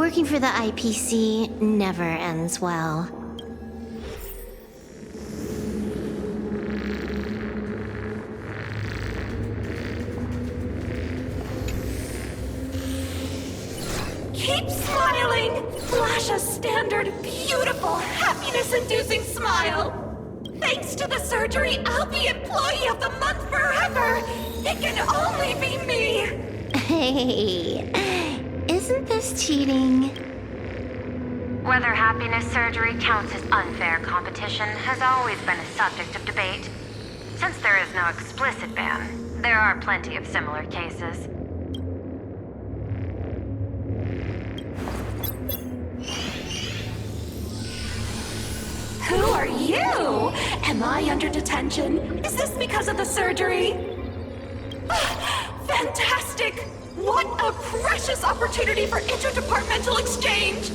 Working for the IPC never ends well. Keep smiling! Flash a standard, beautiful, happiness-inducing smile! Thanks to the surgery, I'll be Employee of the Month forever! It can only be me! Hey, isn't this cheating? Whether happiness surgery counts as unfair competition has always been a subject of debate. Since there is no explicit ban, there are plenty of similar cases. Who are you? Am I under detention? Is this because of the surgery? Fantastic! What a precious opportunity for interdepartmental exchange!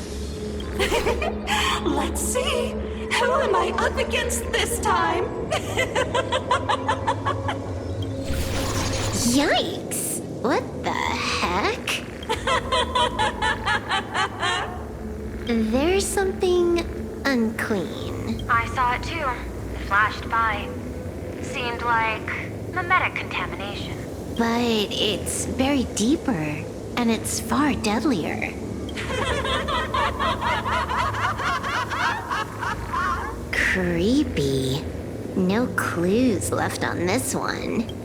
Let's see. Who am I up against this time? Yikes! What the heck? There's something unclean. I saw it too. It flashed by. Seemed like mimetic contamination. But it's buried deeper, and it's far deadlier. Creepy. No clues left on this one.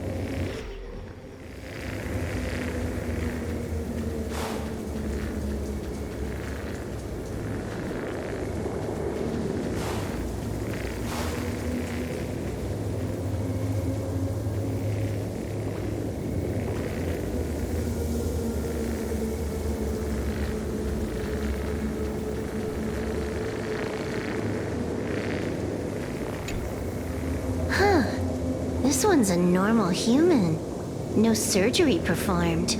This one's a normal human. No surgery performed.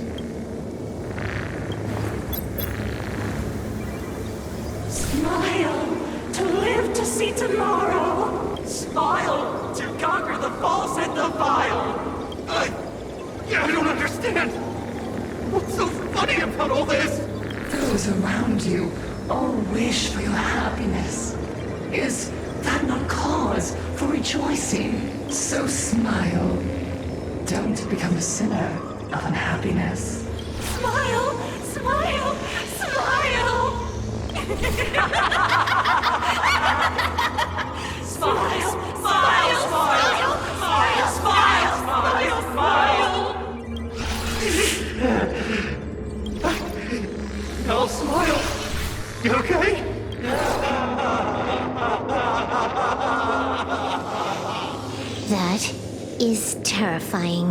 Smile to live to see tomorrow. Smile to conquer the false and the vile. I don't understand. What's so funny about all this? Those around you all wish for your happiness. Is that not cause for rejoicing? So smile. Don't become a sinner of unhappiness. Smile, smile, smile. Smile, smile, smile, smile, smile, smile, smile. I'll smile. You okay? That is terrifying.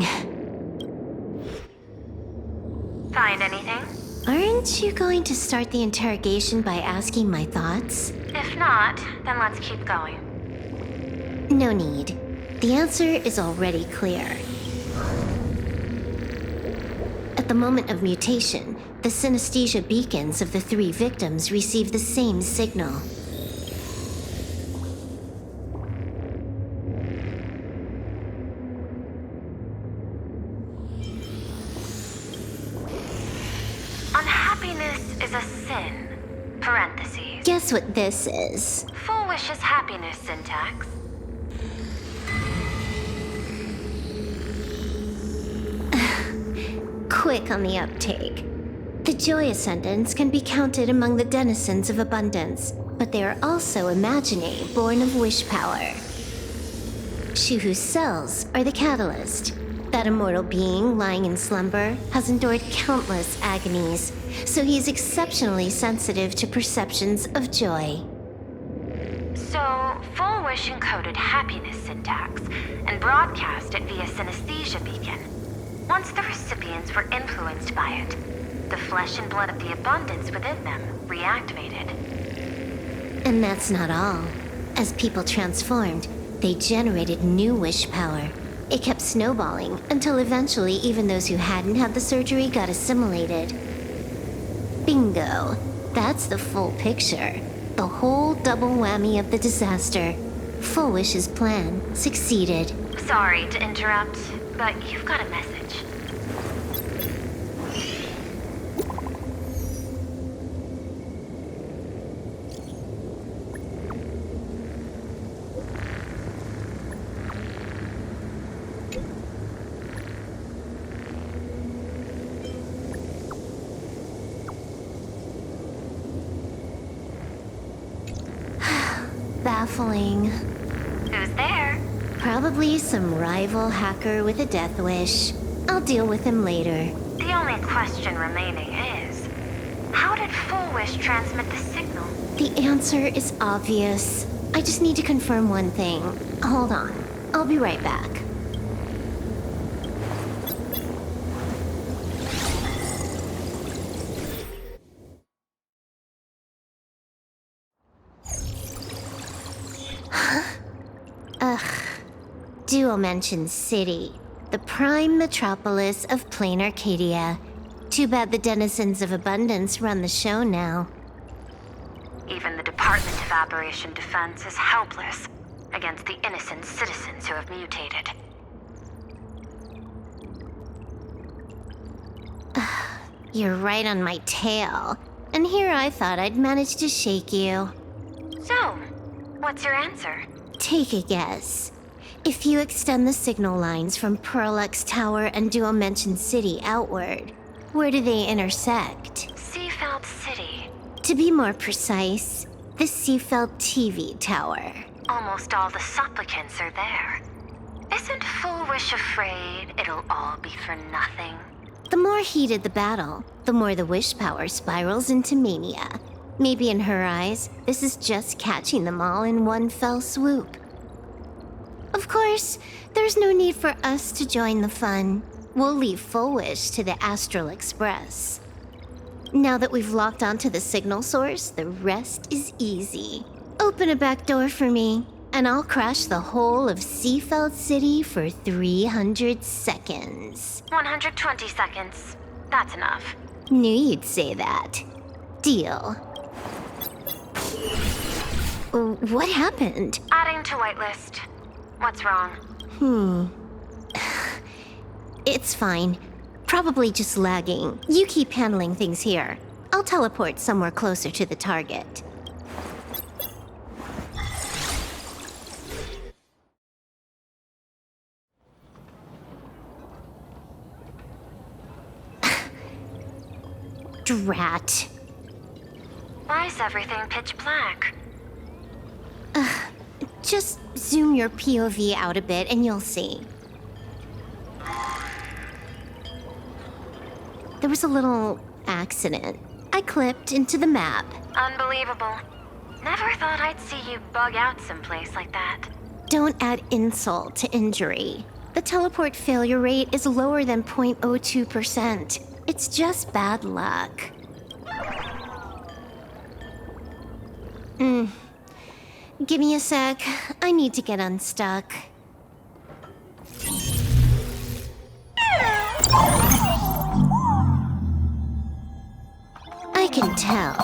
Find anything? Aren't you going to start the interrogation by asking my thoughts? If not, then let's keep going. No need. The answer is already clear. At the moment of mutation, the synesthesia beacons of the 3 victims receive the same signal. Unhappiness is a sin. Parentheses. Guess what this is? Full wishes happiness syntax. Quick on the uptake. The joy ascendants can be counted among the denizens of abundance, but they are also imaginary, born of wish power. Shuhu's cells are the catalyst. That immortal being lying in slumber has endured countless agonies, so he is exceptionally sensitive to perceptions of joy. So, full wish encoded happiness syntax and broadcast it via synesthesia beacon. Once the recipients were influenced by it, the flesh and blood of the abundance within them reactivated. And that's not all. As people transformed, they generated new wish power. It kept snowballing until eventually even those who hadn't had the surgery got assimilated. Bingo. That's the full picture. The whole double whammy of the disaster. Full Wish's plan succeeded. Sorry to interrupt, but you've got a message. baffling. Who's there? Probably some rival hacker with a death wish. I'll deal with him later. The only question remaining is, how did Full Wish transmit the signal? The answer is obvious. I just need to confirm one thing. Hold on. I'll be right back. Dual-Mention City, the prime metropolis of plain Arcadia. Too bad the denizens of Abundance run the show now. Even the Department of Aberration Defense is helpless against the innocent citizens who have mutated. You're right on my tail. And here I thought I'd manage to shake you. So, what's your answer? Take a guess. If you extend the signal lines from Pearlux Tower and Dual-Mention City outward, where do they intersect? Seafeld City. To be more precise, the Seafeld TV Tower. Almost all the supplicants are there. Isn't Full Wish afraid it'll all be for nothing? The more heated the battle, the more the wish power spirals into mania. Maybe in her eyes, this is just catching them all in one fell swoop. Of course, there's no need for us to join the fun. We'll leave Full Wish to the Astral Express. Now that we've locked onto the signal source, the rest is easy. Open a back door for me, and I'll crash the whole of Seafeld City for 300 seconds. 120 seconds. That's enough. Knew you'd say that. Deal. What happened? Adding to whitelist. What's wrong? It's fine. Probably just lagging. You keep handling things here. I'll teleport somewhere closer to the target. Drat. Why is everything pitch black? Just zoom your POV out a bit and you'll see. There was a little accident. I clipped into the map. Unbelievable. Never thought I'd see you bug out someplace like that. Don't add insult to injury. The teleport failure rate is lower than 0.02%. It's just bad luck. Give me a sec. I need to get unstuck. I can tell.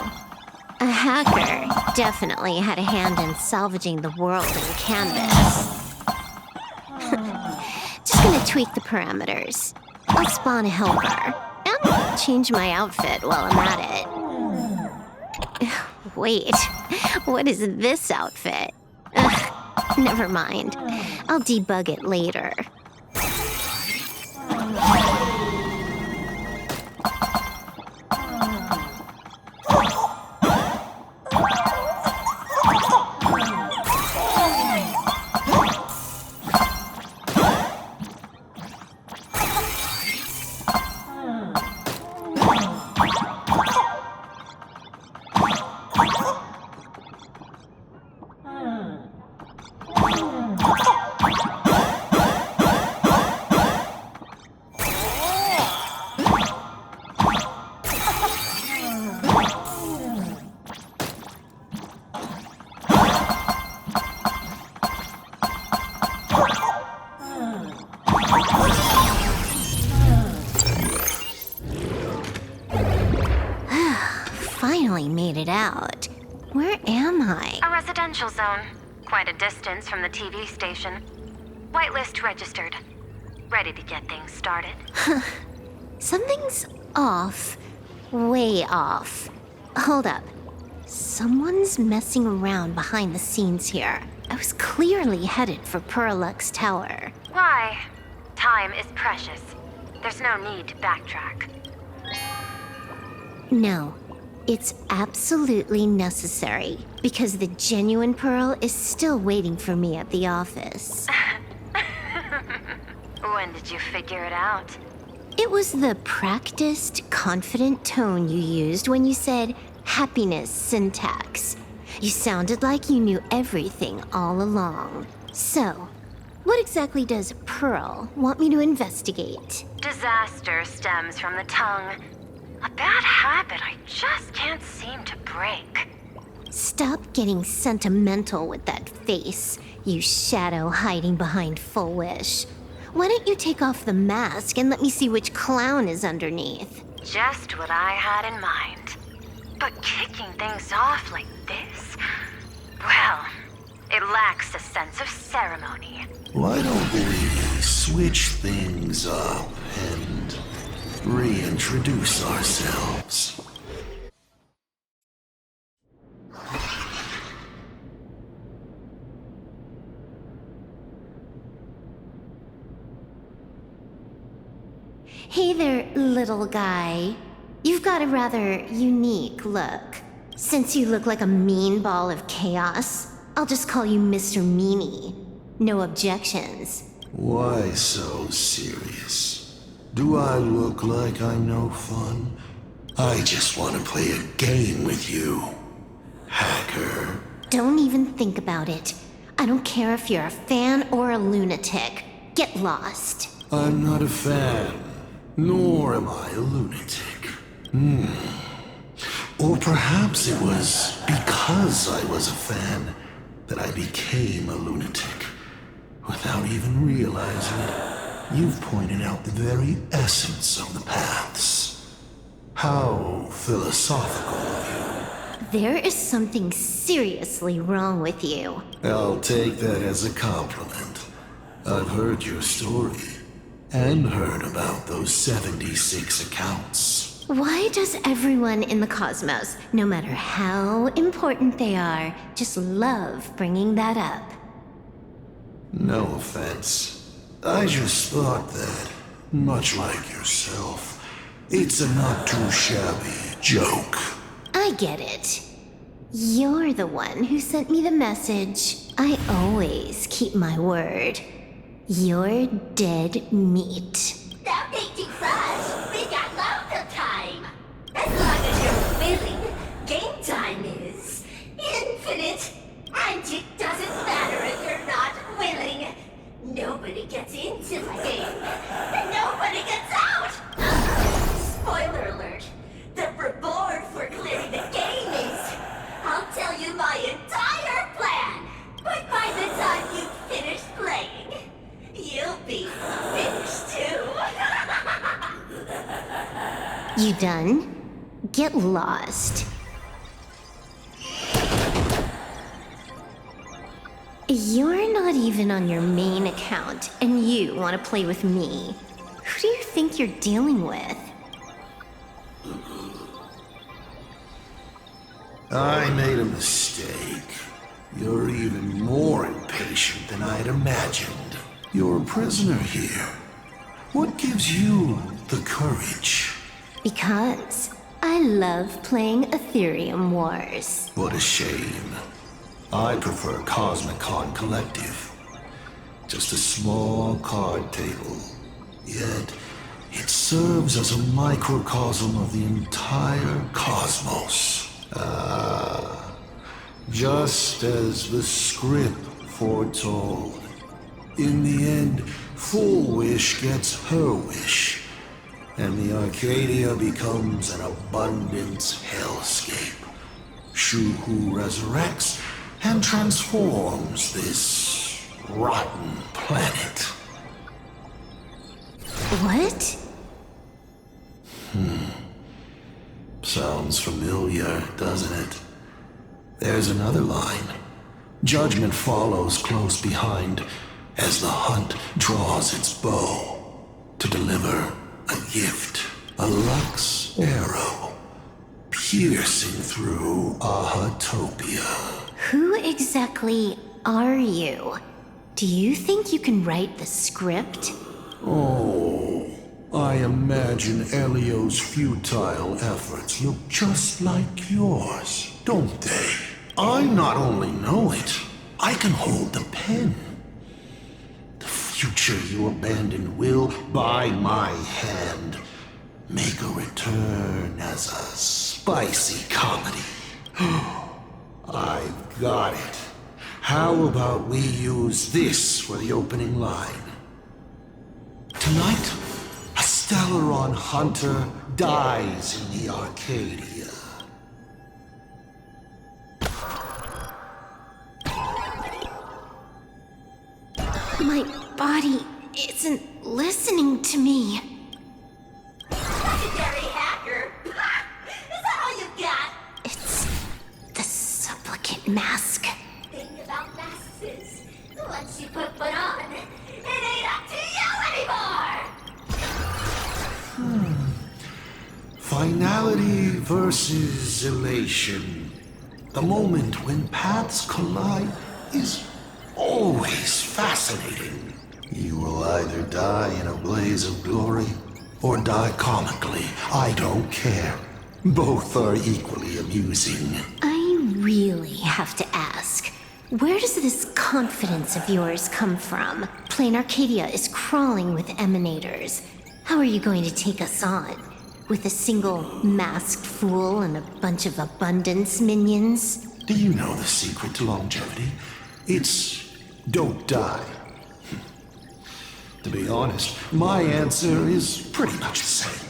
A hacker definitely had a hand in salvaging the world in Canvas. Just gonna tweak the parameters. I'll spawn a helper. And change my outfit while I'm at it. Wait, what is this outfit? Ugh, never mind. I'll debug it later. Finally made it out. Where am I? A residential zone. Quite a distance from the TV station. Whitelist registered. Ready to get things started. Something's off. Way off. Hold up. Someone's messing around behind the scenes here. I was clearly headed for Pearlux Tower. Why? Time is precious. There's no need to backtrack. No. It's absolutely necessary, because the genuine pearl is still waiting for me at the office. When did you figure it out? It was the practiced, confident tone you used when you said happiness syntax. You sounded like you knew everything all along. So, what exactly does Pearl want me to investigate? Disaster stems from the tongue. A bad habit I just can't seem to break. Stop getting sentimental with that face, you shadow hiding behind Full Wish. Why don't you take off the mask and let me see which clown is underneath? Just what I had in mind. But kicking things off like this? Well, it lacks a sense of ceremony. Why don't we switch things up and reintroduce ourselves? Hey there, little guy. You've got a rather unique look. Since you look like a mean ball of chaos, I'll just call you Mr. Meanie. No objections. Why so serious? Do I look like I'm no fun? I just want to play a game with you, hacker. Don't even think about it. I don't care if you're a fan or a lunatic. Get lost. I'm not a fan, nor am I a lunatic. Or perhaps it was because I was a fan that I became a lunatic. Without even realizing it, you've pointed out the very essence of the paths. How philosophical of There is something seriously wrong with you. you. I'll take that as a compliment. I've heard your story, and heard about those 76 accounts. Why does everyone in the cosmos, no matter how important they are, just love bringing that up? No offense. I just thought that, much like yourself, it's a not too shabby joke. I get it. You're the one who sent me the message. I always keep my word. You're dead meat. Stop making fuss. We got loads of time. As long as you're willing, game time is infinite. And it doesn't matter if you're not willing. Nobody gets into the game, and nobody gets out. Spoiler alert. The reward for clearing the game is, I'll tell you my entire plan. But by the time you finish playing, you'll be finished too. You done? Get lost. You're not even on your main account, and you want to play with me. Who do you think you're dealing with? I made a mistake. You're even more impatient than I'd imagined. You're a prisoner here. What gives you the courage? Because I love playing Ethereum Wars. What a shame. I prefer Cosmic Con Collective. Just a small card table. Yet, it serves as a microcosm of the entire cosmos. Just as the script foretold. In the end, Full Wish gets her wish, and the Arcadia becomes an abundance hellscape. Shu-Hu resurrects and transforms this rotten planet. What? Sounds familiar, doesn't it? There's another line. Judgment follows close behind as the hunt draws its bow to deliver a gift, a Lux arrow, piercing through Ahatopia. Who exactly are you? Do you think you can write the script? Oh, I imagine Elio's futile efforts look just like yours, don't they? I not only know it, I can hold the pen. The future you abandoned will, by my hand, make a return as a spicy comedy. I've got it. How about we use this for the opening line? Tonight, a Stellaron hunter dies in the Arcadia. My body isn't listening to me. Legendary hacker! Is that all you got? It's the supplicant mask. Thing about masks is, once you put one on, it ain't up to you anymore! Finality versus elation. The moment when paths collide is always fascinating. You will either die in a blaze of glory or die comically. I don't care. Both are equally amusing. I really have to ask, where does this confidence of yours come from? Plain Arcadia is crawling with emanators. How are you going to take us on? With a single masked fool and a bunch of abundance minions? Do you know the secret to longevity? It's don't die. To be honest, my answer is pretty much the same.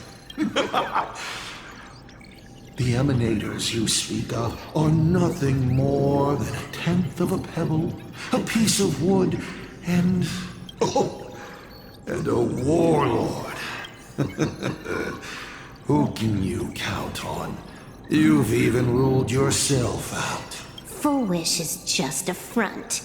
The emanators you speak of are nothing more than a tenth of a pebble, a piece of wood, and a warlord. Who can you count on? You've even ruled yourself out. Full Wish is just a front.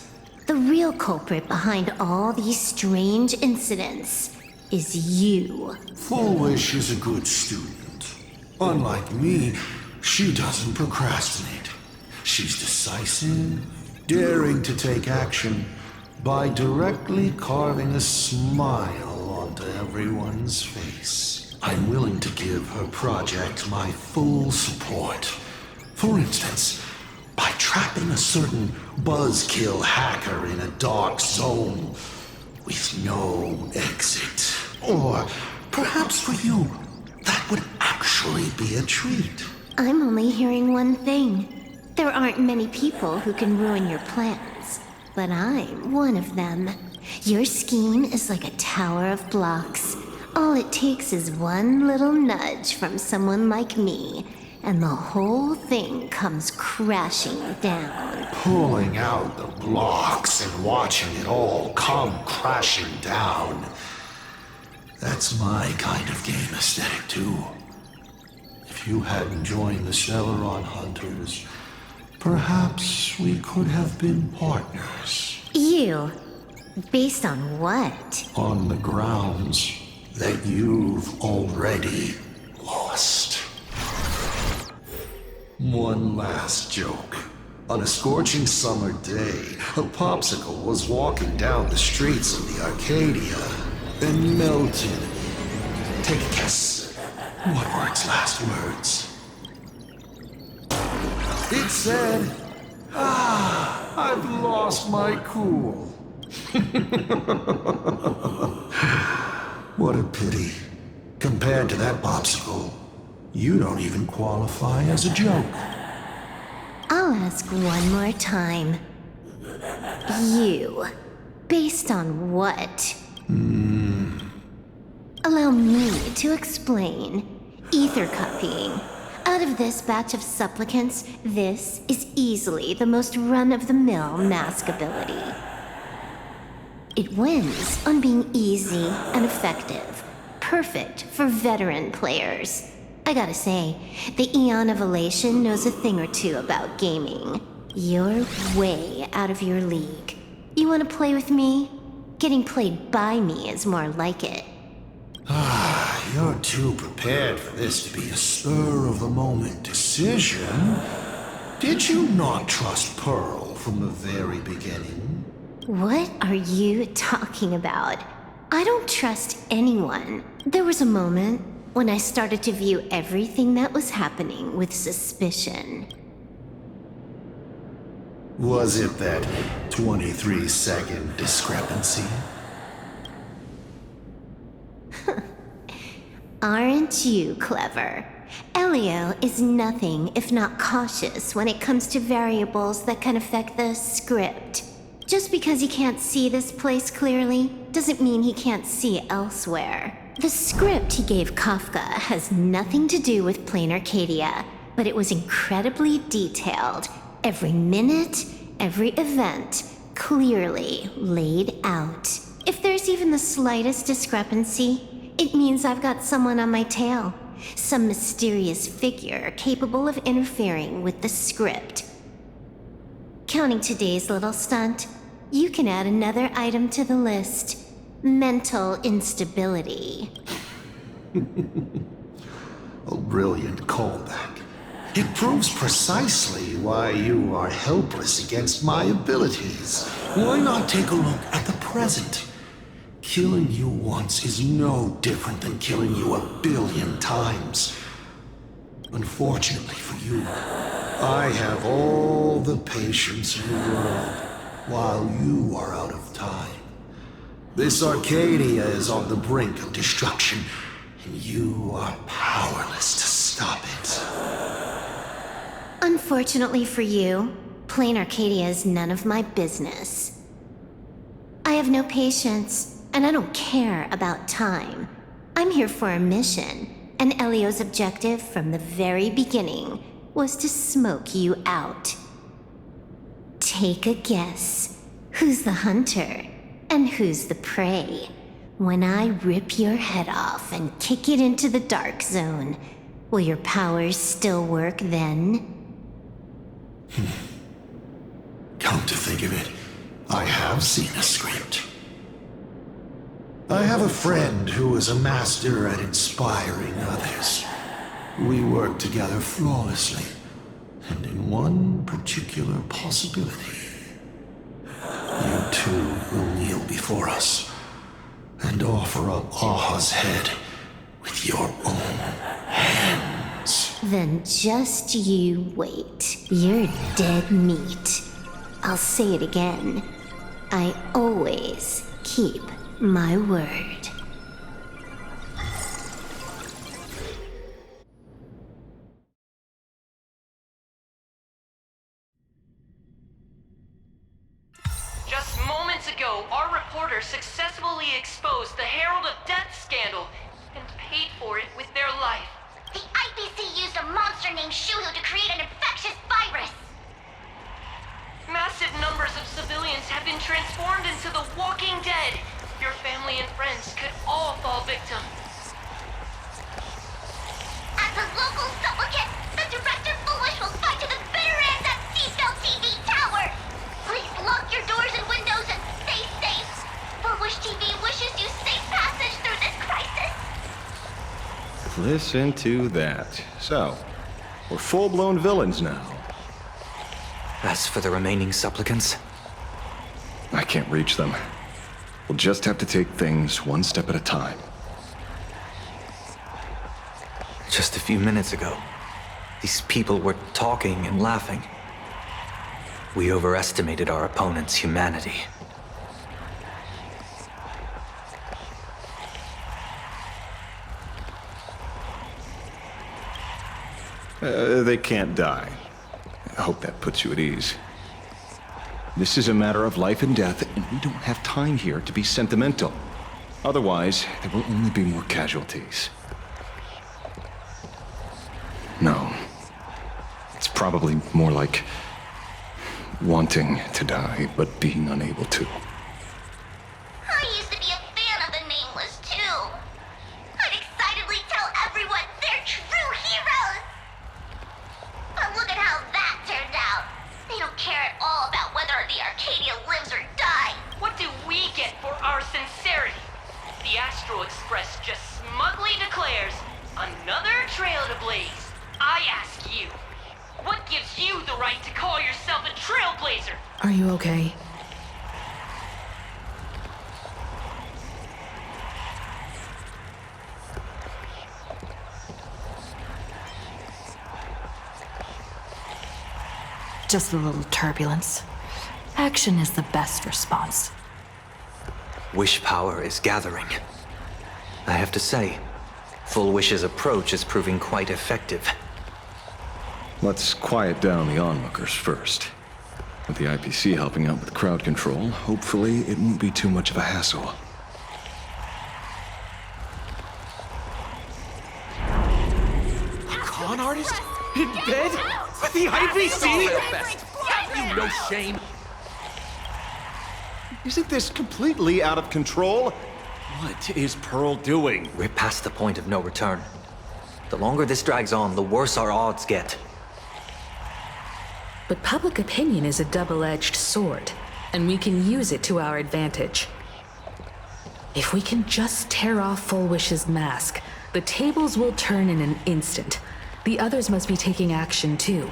The real culprit behind all these strange incidents is you. Full Wish is a good student. Unlike me, she doesn't procrastinate. She's decisive, daring to take action by directly carving a smile onto everyone's face. I'm willing to give her project my full support. For instance, by trapping a certain buzzkill hacker in a dark zone with no exit. Or perhaps for you, that would actually be a treat. I'm only hearing one thing. There aren't many people who can ruin your plans, but I'm one of them. Your scheme is like a tower of blocks. All it takes is one little nudge from someone like me, and the whole thing comes crashing down. Pulling out the blocks and watching it all come crashing down. That's my kind of game aesthetic, too. If you hadn't joined the Stellaron Hunters, perhaps we could have been partners. You? Based on what? On the grounds that you've already lost. One last joke. On a scorching summer day, a popsicle was walking down the streets of the Arcadia and melted. Take a guess. What were its last words? It said, I've lost my cool. What a pity. Compared to that popsicle, you don't even qualify as a joke. I'll ask one more time. You. Based on what? Allow me to explain. Ether copying. Out of this batch of supplicants, this is easily the most run-of-the-mill mask ability. It wins on being easy and effective. Perfect for veteran players. I gotta say, the Eon of Elation knows a thing or two about gaming. You're way out of your league. You wanna play with me? Getting played by me is more like it. You're too prepared for this to be a spur-of-the-moment decision. Did you not trust Pearl from the very beginning? What are you talking about? I don't trust anyone. There was a moment when I started to view everything that was happening with suspicion. Was it that 23-second discrepancy? Aren't you clever? Elio is nothing if not cautious when it comes to variables that can affect the script. Just because he can't see this place clearly doesn't mean he can't see elsewhere. The script he gave Kafka has nothing to do with Plain Arcadia, but it was incredibly detailed. Every minute, every event, clearly laid out. If there's even the slightest discrepancy, it means I've got someone on my tail. Some mysterious figure capable of interfering with the script. Counting today's little stunt, you can add another item to the list. Mental instability. A brilliant callback. It proves precisely why you are helpless against my abilities. Why not take a look at the present? Killing you once is no different than killing you 1,000,000,000 times. Unfortunately for you, I have all the patience in the world, while you are out of time. This Arcadia is on the brink of destruction, and you are powerless to stop it. Unfortunately for you, Plain Arcadia is none of my business. I have no patience, and I don't care about time. I'm here for a mission, and Elio's objective from the very beginning was to smoke you out. Take a guess. Who's the hunter, and who's the prey? When I rip your head off and kick it into the dark zone, will your powers still work then? Come to think of it, I have seen a script. I have a friend who is a master at inspiring others. We work together flawlessly, and in one particular possibility. You too will kneel before us, and offer up Aha's head with your own hands. Then just you wait. You're dead meat. I'll say it again. I always keep my word. Just moments ago, our reporter successfully exposed the Herald of Death scandal and paid for it with their life. The IPC used a monster named Shuhu to create an infectious virus. Massive numbers of civilians have been transformed into the Walking Dead. Your family and friends could all fall victim. As a local supplicant, the Director Foolish will fight to the bitter end at Seafell TV Tower. Please lock your doors and windows and stay safe. Foolish TV wishes you safe passage through this crisis. Listen to that. So, we're full-blown villains now. As for the remaining supplicants, I can't reach them. We'll just have to take things one step at a time. just a few minutes ago, these people were talking and laughing. We overestimated our opponent's humanity. They can't die. I hope that puts you at ease. This is a matter of life and death, and we don't have time here to be sentimental. Otherwise, there will only be more casualties. No. It's probably more like wanting to die, but being unable to. I used to be a fan of the Nameless, too. I'd excitedly tell everyone they're true heroes. But look at how that turned out. They don't care at all about whether the Arcadia lives or dies. What do we get for our sincerity? The Astral Express just smugly declares, another trail to blaze. I ask you, what gives you the right to call yourself a trailblazer? Are you okay? Just a little turbulence. Action is the best response. Wish power is gathering. I have to say, Full Wish's approach is proving quite effective. Let's quiet down the onlookers first. With the IPC helping out with crowd control, hopefully it won't be too much of a hassle. Con artist? In bed? With the IPC? You no shame. Isn't this completely out of control? What is Pearl doing? We're past the point of no return. The longer this drags on, the worse our odds get. But public opinion is a double-edged sword, and we can use it to our advantage. If we can just tear off Full Wish's mask, the tables will turn in an instant. The others must be taking action too.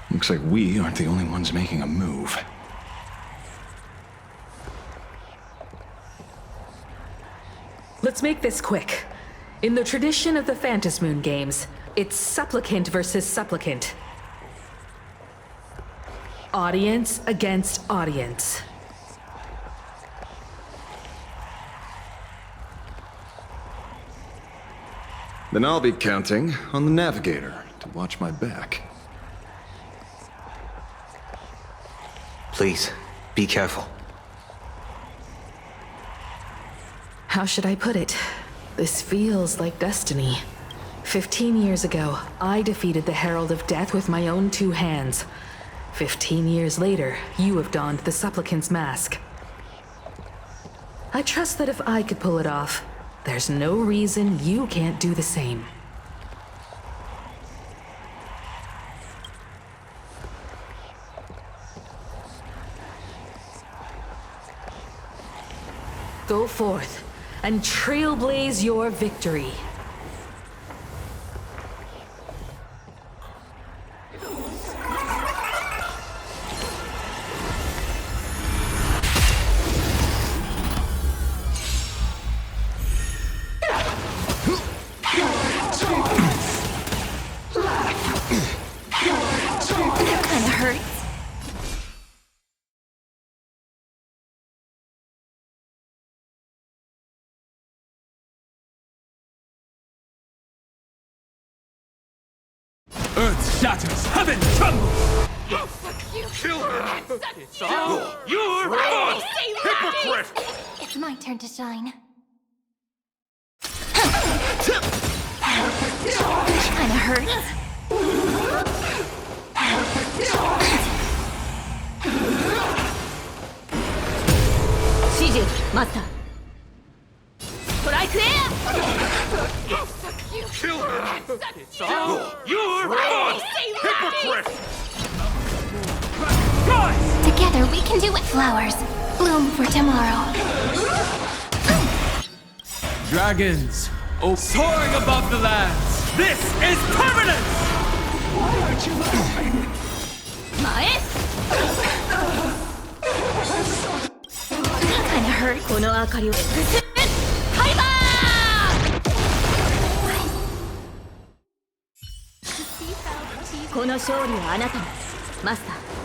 Looks like we aren't the only ones making a move. Let's make this quick. In the tradition of the Phantasm Moon games, it's supplicant versus supplicant. Audience against audience. Then I'll be counting on the navigator to watch my back. Please, be careful. How should I put it? This feels like destiny. 15 years ago, I defeated the Herald of Death with my own 2 hands. 15 years later, you have donned the supplicant's mask. I trust that if I could pull it off, there's no reason you can't do the same. Go forth and trailblaze your victory. That kinda hurts. Earth shatters, heaven trembles! Kill her! It's all your fault! Hypocrite! It's my turn to shine. Kinda hurts. CJ, Mata. Strike there! Kill her! It's all your fault! Hypocrite! Guys! Together we can do it. Flowers bloom for tomorrow. Dragons, oh, soaring above the lands! This is permanence! Why aren't you laughing? 前 Kinda hurt. この明かりをタイマーこの勝利はあなたのマスター。